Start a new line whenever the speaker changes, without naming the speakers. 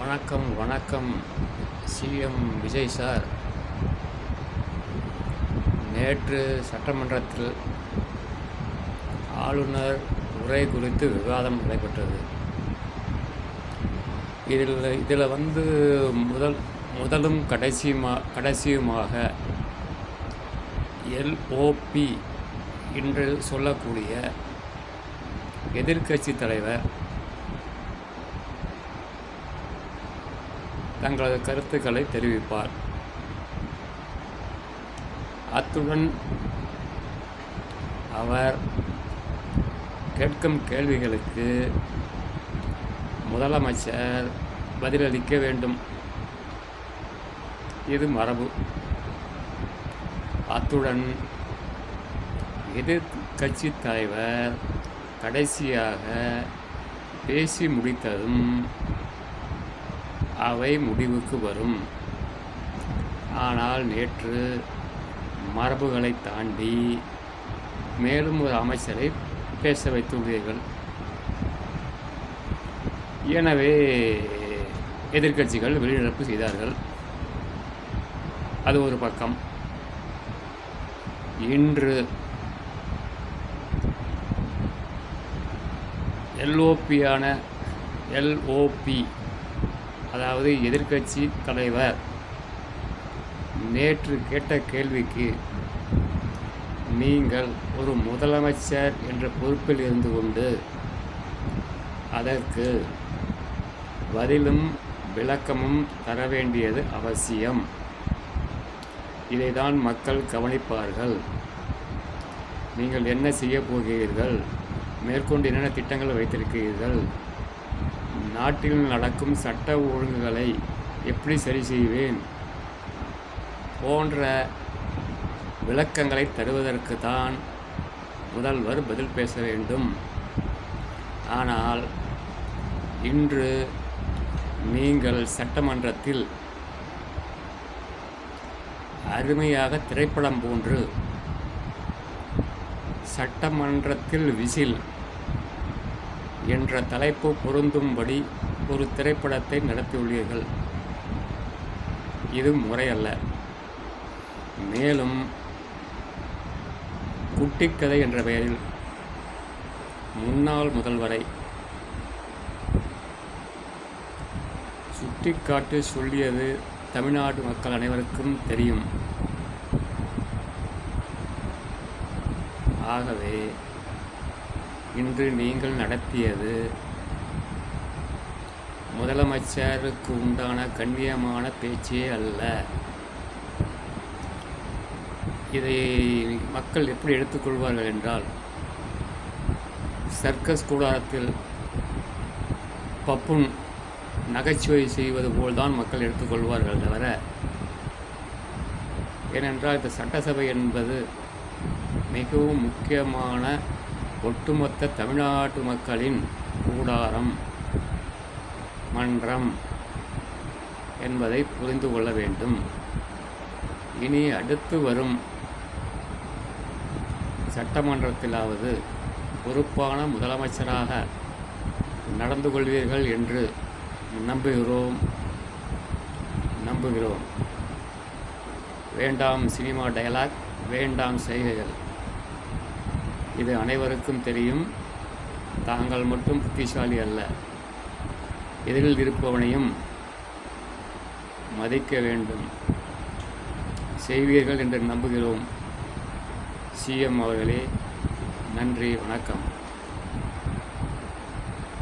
வணக்கம் வணக்கம். CM Vijay sir, நேற்று சட்டமன்றத்தில் ஆளுநர் உரை குறித்து விவாதம் நடைபெற்றது. இதில் முதலும் கடைசியுமாக எல்ஓபி என்று சொல்லக்கூடிய எதிர்க்கட்சி தலைவர் தங்களது கருத்துக்களை தெரிவிப்பார். அத்துடன் அவர் கேட்கும் கேள்விகளுக்கு முதலமைச்சர் பதிலளிக்க வேண்டும். இது மரபு. அத்துடன் எதிர்க்கட்சி தலைவர் கடைசியாக பேசி முடித்ததும் அவை முடிவுக்கு வரும். ஆனால் நேற்று மரபுகளை தாண்டி மேலும் ஒரு அமைச்சரை பேச வைத்துள்ளீர்கள். எனவே எதிர்க்கட்சிகள் வெளிநடப்பு செய்தார்கள். அது ஒரு பக்கம். இன்று எல்ஓபி அதாவது எதிர்க்கட்சி தலைவர் நேற்று கேட்ட கேள்விக்கு நீங்கள் ஒரு முதலமைச்சர் என்ற பொறுப்பில் இருந்து கொண்டு அதற்கு பதிலும் விளக்கமும் தர வேண்டியது அவசியம். இதைதான் மக்கள் கவனிப்பார்கள். நீங்கள் என்ன செய்ய போகிறீர்கள், மேற்கொண்டு என்னென்ன திட்டங்கள் வைத்திருக்கிறீர்கள், நாட்டில் நடக்கும் சட்ட ஒழுங்குகளை எப்படி சரி செய்வேன் போன்ற விளக்கங்களை தருவதற்கு தான் முதல்வர் பதில் பேச வேண்டும். ஆனால் இன்று நீங்கள் சட்டமன்றத்தில் அருமையாக திரைப்படம் போன்று சட்டமன்றத்தில் விசில் என்ற தலைப்பு பொருந்தும்படி ஒரு திரைப்படத்தை நடத்தியுள்ளீர்கள். இது முறையல்ல. மேலும் குட்டிக்கதை என்ற பெயரில் முன்னாள் முதல்வரை சுட்டிக்காட்டி சொல்லியது தமிழ்நாட்டு மக்கள் அனைவருக்கும் தெரியும். ஆகவே இன்று நீங்கள் நடத்தியது முதலமைச்சருக்கு உண்டான கண்ணியமான பேச்சே அல்ல. இதை மக்கள் எப்படி எடுத்துக்கொள்வார்கள் என்றால், சர்க்கஸ் கூடாரத்தில் பப்புன் நகைச்சுவை செய்வது போல்தான் மக்கள் எடுத்துக்கொள்வார்கள் தவிர, ஏனென்றால் இந்த சட்டசபை என்பது மிகவும் முக்கியமான ஒட்டுமொத்த தமிழ்நாட்டு மக்களின் கூடாரம், மன்றம் என்பதை புரிந்து கொள்ள வேண்டும். இனி அடுத்து வரும் சட்டமன்றத்திலாவது பொறுப்பான முதலமைச்சராக நடந்து கொள்வீர்கள் என்று நம்புகிறோம். வேண்டாம் சினிமா டயலாக், வேண்டாம் செய்கைகள். இது அனைவருக்கும் தெரியும். தாங்கள் மட்டும் புத்திசாலி அல்ல, எதிரில் இருப்பவனையும் மதிக்க வேண்டும். செய்வீர்கள் என்று நம்புகிறோம். சிஎம் அவர்களே, நன்றி, வணக்கம்.